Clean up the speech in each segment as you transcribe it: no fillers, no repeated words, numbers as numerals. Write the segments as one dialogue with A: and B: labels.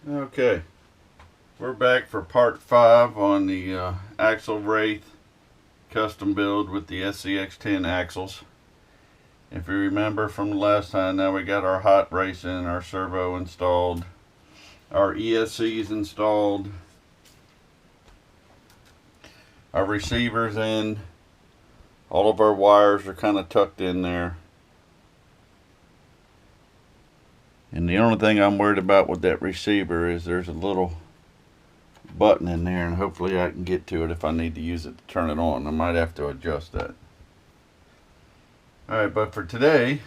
A: Okay, we're back for part 5 on the Axial wraith custom build with the scx10 axles. If you remember from the last time, now we got our hot brace in, our servo installed, our ESCs installed, our receivers in, all of our wires are kind of tucked in there. And the only thing I'm worried about with that receiver is there's a little button in there, and hopefully I can get to it if I need to use it to turn it on. I might have to adjust that. Alright, but for today,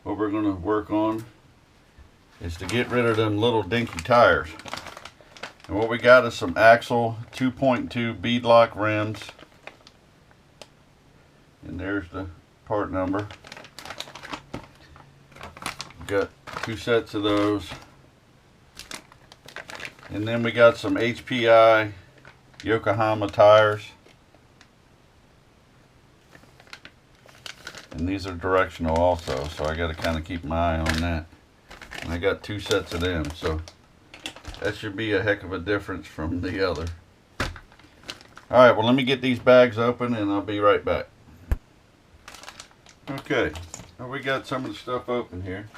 A: what we're going to work on is to get rid of them little dinky tires. And what we got is some Axial 2.2 beadlock rims. And there's the part number. Got 2 sets of those. And then we got some HPI Yokohama tires. And these are directional also, so I got to kind of keep my eye on that. And I got 2 sets of them, so that should be a heck of a difference from the other. Alright, well, let me get these bags open and I'll be right back. Okay, well, we got some of the stuff open here.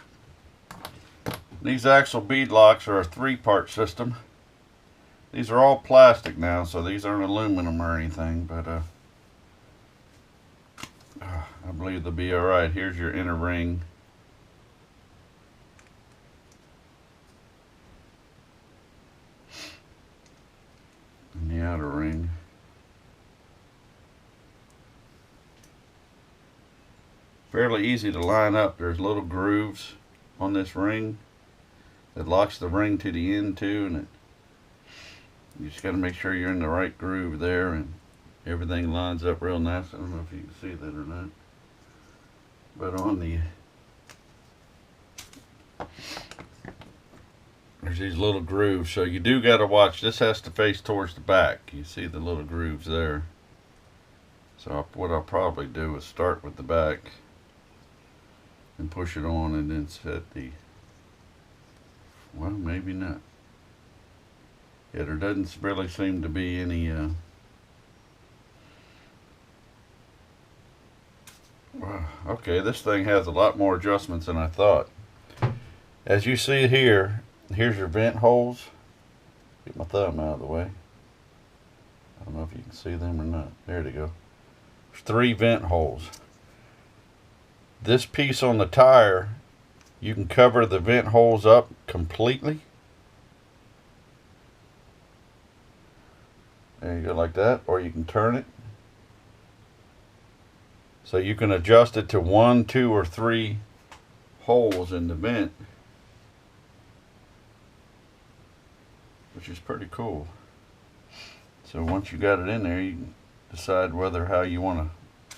A: These Axial bead locks are a 3-part system. These are all plastic now, so these aren't aluminum or anything, but I believe they'll be alright. Here's your inner ring. And the outer ring. Fairly easy to line up. There's little grooves on this ring that locks the ring to the end too, and you just got to make sure you're in the right groove there and everything lines up real nice. I don't know if you can see that or not, but on the there's these little grooves, so you do got to watch. This has to face towards the back. You see the little grooves there. So what I'll probably do is start with the back and push it on, and then set the, well, maybe not. Yeah, there doesn't really seem to be any okay, this thing has a lot more adjustments than I thought. As you see here, here's your vent holes. Get my thumb out of the way. I don't know if you can see them or not. There they go. There's 3 vent holes. This piece on the tire, you can cover the vent holes up completely. There you go, like that. Or you can turn it. So you can adjust it to 1, 2, or 3 holes in the vent, which is pretty cool. So once you got it in there, you can decide how you want to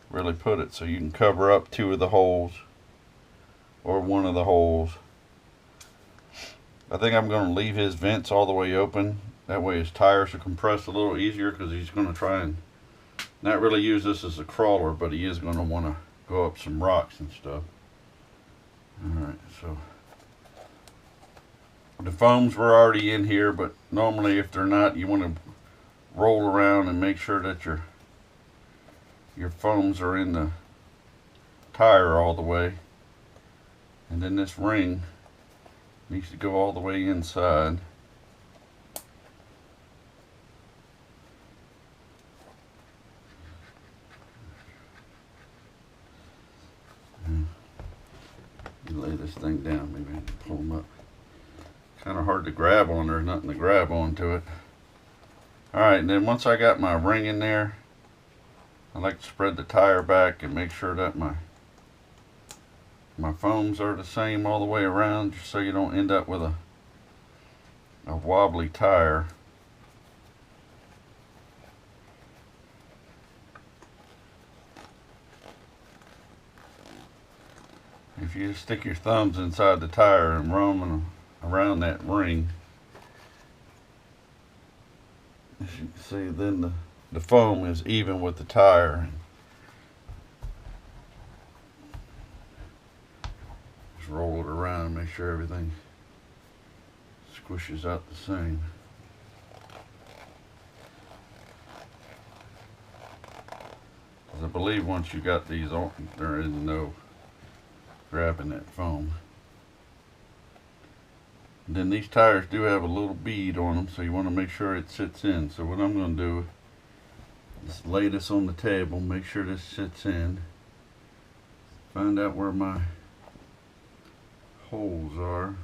A: really put it. So you can cover up 2 of the holes or 1 of the holes. I think I'm going to leave his vents all the way open. That way his tires are compressed a little easier, because he's going to try and not really use this as a crawler, but he is going to want to go up some rocks and stuff. Alright, so the foams were already in here, but normally if they're not, you want to roll around and make sure that your foams are in the tire all the way. And then this ring needs to go all the way inside. You lay this thing down, maybe I can pull them up. Kind of hard to grab on, there's nothing to grab onto it. Alright, and then once I got my ring in there, I like to spread the tire back and make sure that my foams are the same all the way around, just so you don't end up with a wobbly tire. If you just stick your thumbs inside the tire and run them around that ring, as you can see, then the foam is even with the tire. Just roll it around and make sure everything's squishes out the same. I believe once you got these on, there is no grabbing that foam. And then these tires do have a little bead on them, so you want to make sure it sits in. So what I'm going to do is lay this on the table, make sure this sits in, find out where my holes are,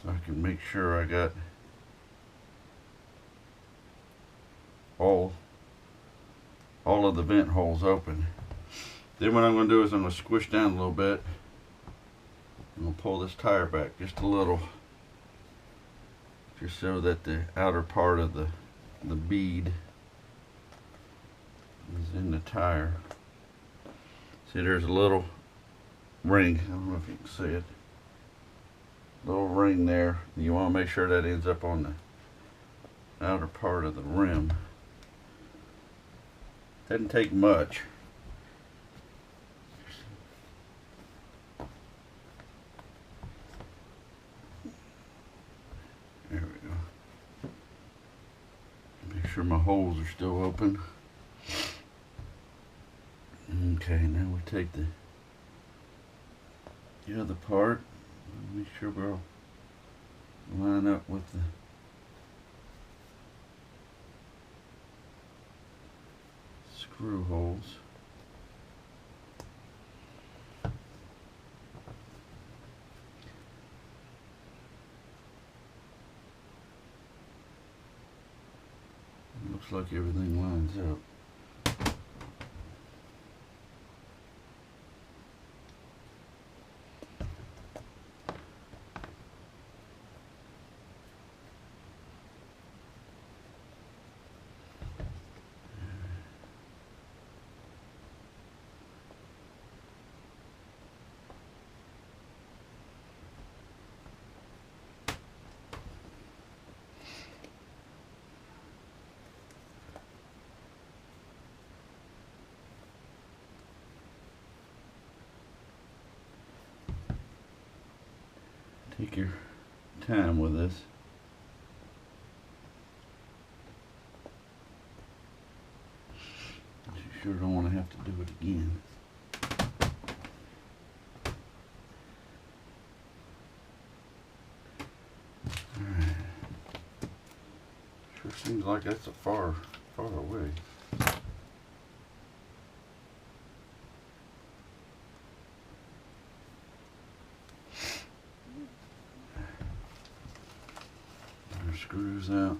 A: so I can make sure I got all of the vent holes open. Then what I'm going to do is I'm going to squish down a little bit. I'm going to pull this tire back just a little, just so that the outer part of the bead is in the tire. See, there's a little ring. I don't know if you can see it. Little ring there. You want to make sure that ends up on the outer part of the rim. Doesn't take much. There we go. Make sure my holes are still open. Okay, now we take the other part. Make sure we'll line up with the screw holes. Looks like everything lines up. Take your time with this. You sure don't want to have to do it again. Alright. Sure seems like that's a far away. Screws out.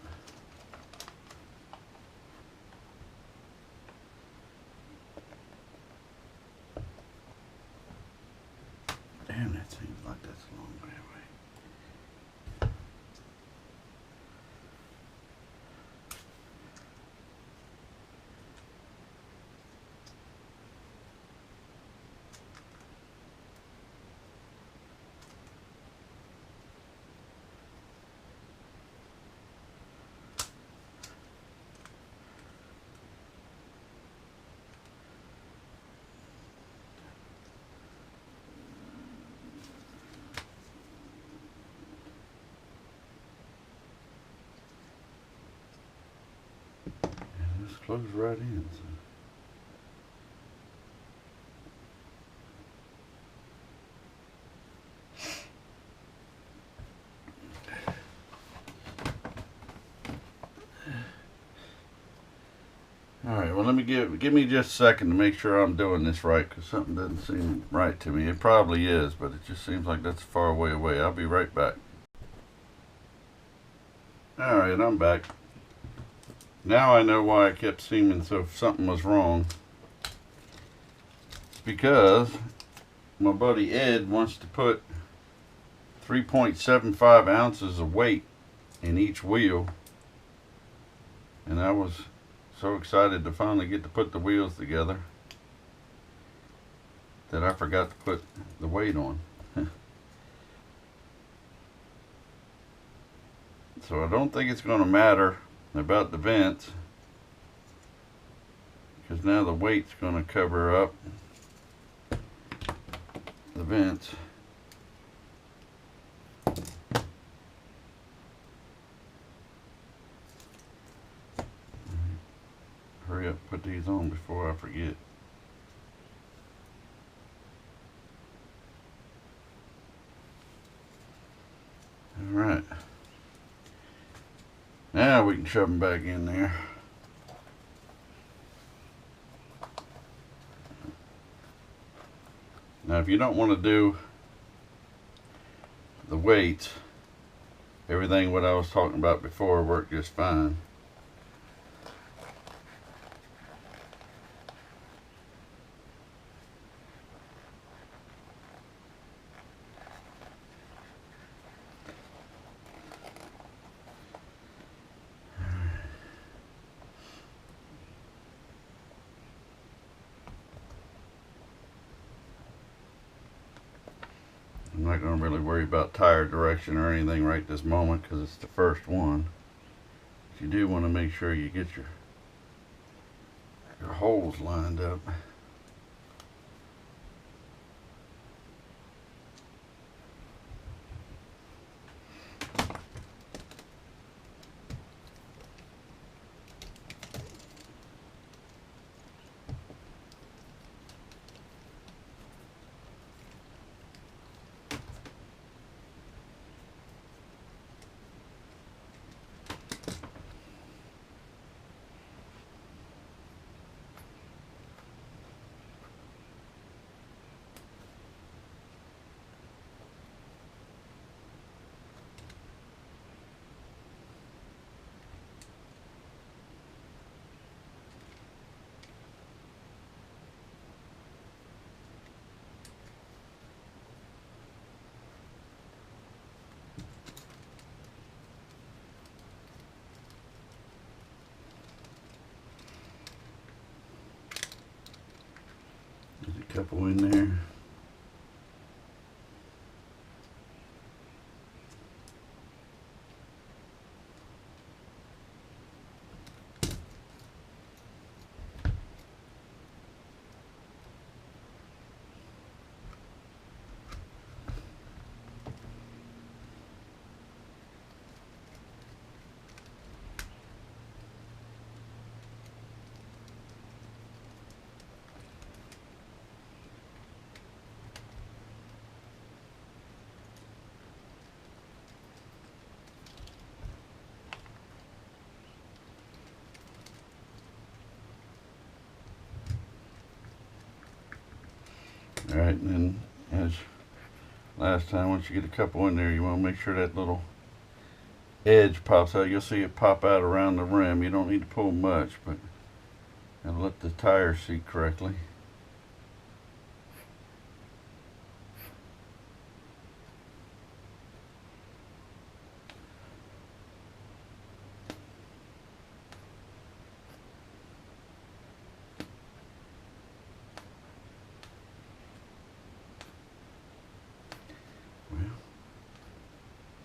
A: Damn, that seems like that's a long way away. Just close right in. So. Alright, well let me give me just a second to make sure I'm doing this right, because something doesn't seem right to me. It probably is, but it just seems like that's a far away. I'll be right back. Alright, I'm back. Now I know why I kept seeming so something was wrong. It's because my buddy Ed wants to put 3.75 ounces of weight in each wheel. And I was so excited to finally get to put the wheels together that I forgot to put the weight on. So I don't think it's going to matter about the vents, because now the weight's going to cover up the vents. hurry up and put these on before I forget. Alright. Now we can shove them back in there. Now if you don't want to do the weights, everything what I was talking about before worked just fine. I'm not going to really worry about tire direction or anything right this moment because it's the first one. But you do want to make sure you get your holes lined up. There's a couple in there. Alright, and then as last time, once you get a couple in there, you want to make sure that little edge pops out. You'll see it pop out around the rim. You don't need to pull much, but and let the tire seat correctly.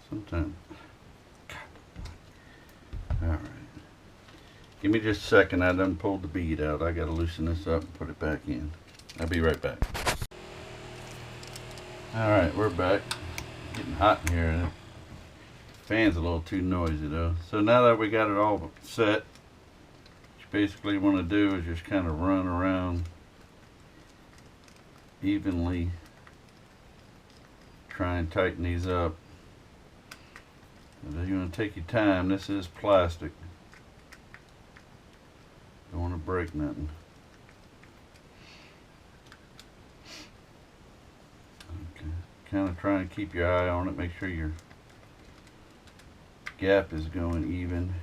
A: Sometimes. Alright. Give me just a second. I done pulled the bead out. I gotta loosen this up and put it back in. I'll be right back. Alright, we're back. Getting hot in here. The fan's a little too noisy though. So now that we got it all set, what you basically want to do is just kind of run around evenly. Try and tighten these up. But you want to take your time. This is plastic. Don't want to break nothing. Okay. Kind of try and keep your eye on it. Make sure your gap is going even.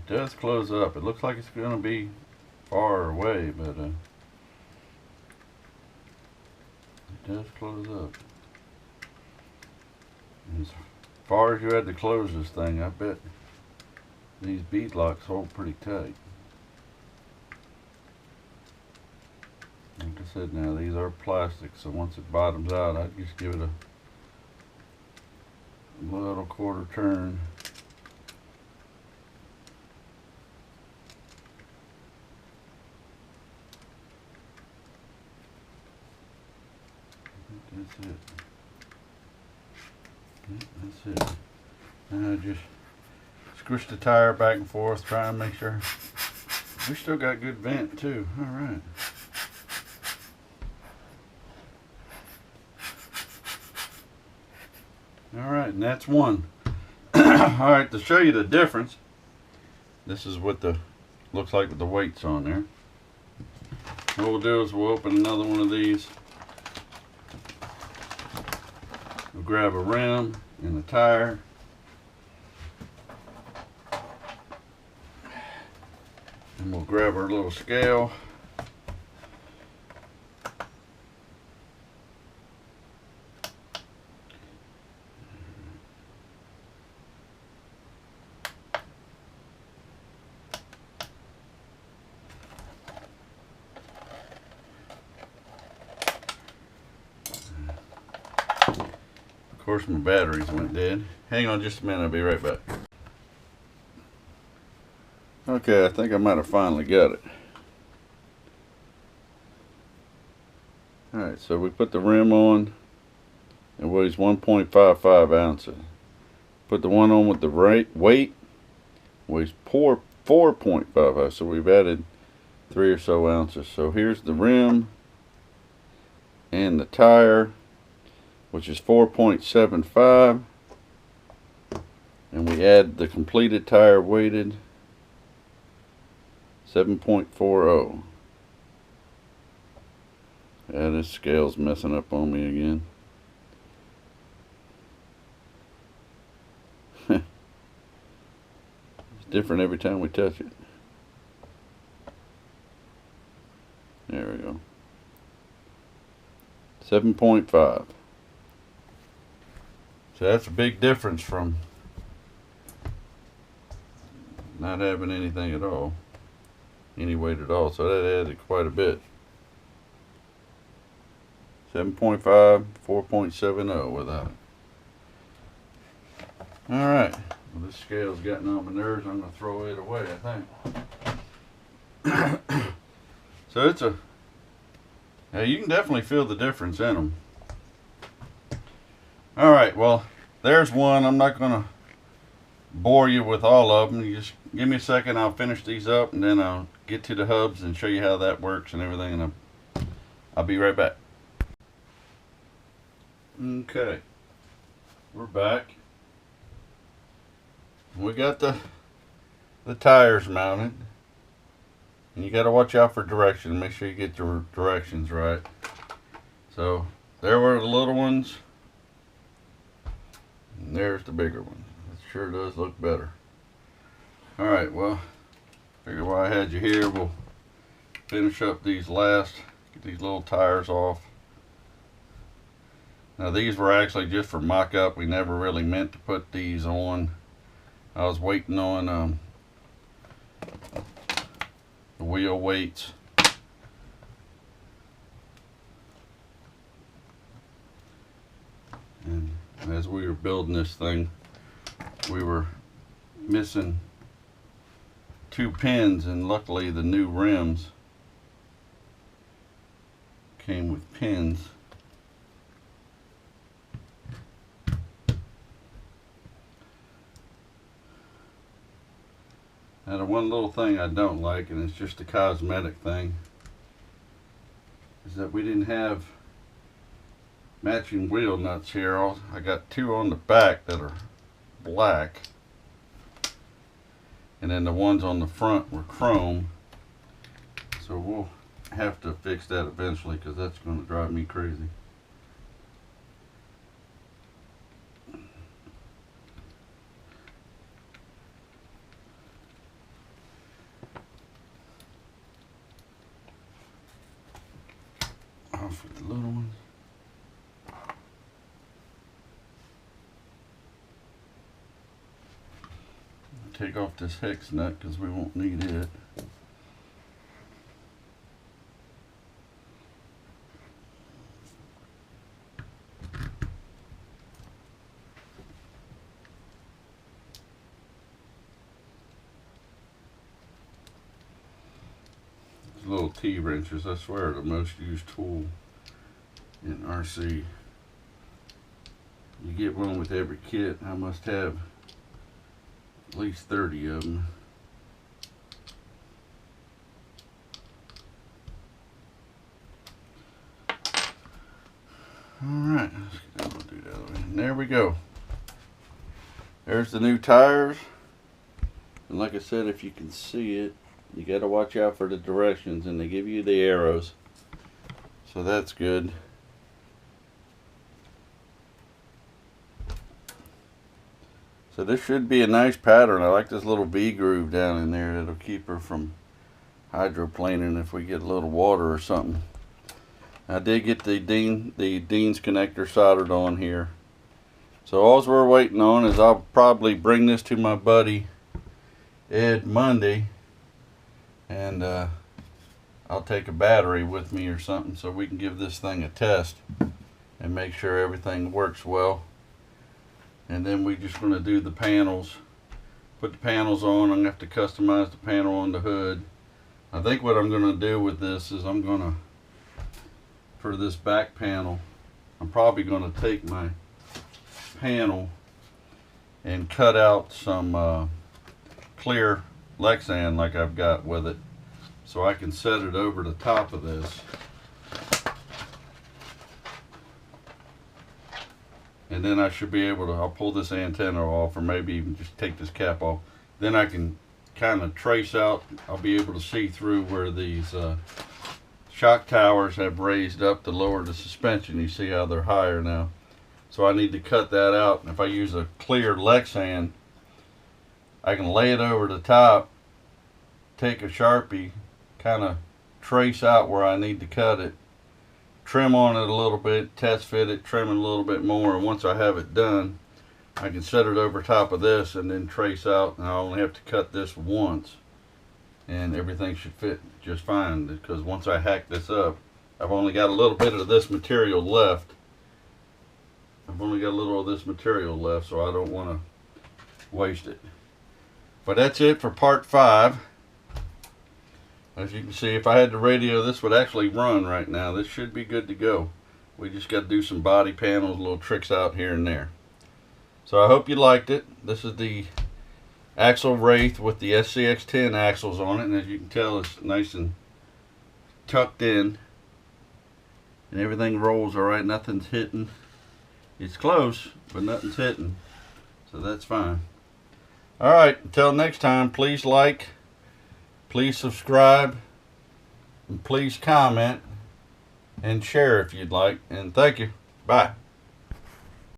A: It does close up. It looks like it's going to be far away, but it does close up. And as far as you had to close this thing, I bet these bead locks hold pretty tight. Like I said, now these are plastic, so once it bottoms out, I just give it a little quarter turn. That's it. That's it. Now just squish the tire back and forth, try and make sure. We still got good vent too. All right. All right, and that's one. All right, to show you the difference, this is what the looks like with the weights on there. What we'll do is we'll open another one of these. We'll grab a rim and a tire. And we'll grab our little scale. Of course, my batteries went dead. Hang on just a minute, I'll be right back. Okay, I think I might have finally got it. Alright, so we put the rim on. It weighs 1.55 ounces. Put the one on with the weight, weighs 4.55, so we've added 3 or so ounces. So here's the rim and the tire, which is 4.75, and we add the completed tire weighted 7.40. Yeah, this scale's messing up on me again. It's different every time we touch it. There we go. 7.5. So that's a big difference from not having anything at all, any weight at all. So that added quite a bit. 7.5, 4.70 without it. Alright, well, this scale's gotten on my nerves. I'm going to throw it away, I think. So it's a, now you can definitely feel the difference in them. Alright, well, there's one. I'm not going to bore you with all of them. You just give me a second, I'll finish these up, and then I'll get to the hubs and show you how that works and everything, and I'll be right back. Okay, we're back. We got the tires mounted, and you got to watch out for direction. Make sure you get your directions right. So there were the little ones, and there's the bigger one. It sure does look better. All right, well, figure while I had you here, we'll finish up these last, get these little tires off. Now these were actually just for mock-up. We never really meant to put these on. I was waiting on the wheel weights. And as we were building this thing, we were missing 2 pins, and luckily the new rims came with pins. Now the one little thing I don't like, and it's just a cosmetic thing, is that we didn't have matching wheel nuts here. I got 2 on the back that are black, and then the ones on the front were chrome. So we'll have to fix that eventually, because that's going to drive me crazy. Off with the little ones. Take off this hex nut because we won't need it. little T-wrenches, I swear, are the most used tool in RC. You get one with every kit. I must have at least 30 of them. Alright, let's do that other way. And there we go. There's the new tires. And like I said, if you can see it, you got to watch out for the directions, and they give you the arrows. So that's good. So this should be a nice pattern. I like this little V groove down in there. That'll keep her from hydroplaning if we get a little water or something. I did get the Dean's connector soldered on here. So all we're waiting on is I'll probably bring this to my buddy Ed Monday, and I'll take a battery with me or something so we can give this thing a test and make sure everything works well. And then we're just going to do the panels, put the panels on. I'm going to have to customize the panel on the hood. I think what I'm going to do with this is I'm going to, for this back panel, I'm probably going to take my panel and cut out some clear Lexan like I've got with it, so I can set it over the top of this. And then I should be able to, I'll pull this antenna off, or maybe even just take this cap off. Then I can kind of trace out, I'll be able to see through where these shock towers have raised up to lower the suspension. You see how they're higher now. So I need to cut that out. And if I use a clear Lexan, I can lay it over the top, take a Sharpie, kind of trace out where I need to cut it, trim on it a little bit, test fit it, trim it a little bit more, and once I have it done, I can set it over top of this and then trace out, and I only have to cut this once, and everything should fit just fine, because once I hack this up, I've only got a little bit of this material left. I've only got a little of this material left, so I don't want to waste it. But that's it for part 5. As you can see, if I had the radio, this would actually run right now. This should be good to go. We just got to do some body panels, little tricks out here and there. So I hope you liked it. This is the Axial Wraith with the scx10 axles on it, and as you can tell, it's nice and tucked in, and everything rolls all right. Nothing's hitting. It's close, but nothing's hitting, so that's fine. All right, until next time, please like, please subscribe, and please comment and share if you'd like. And thank you. Bye.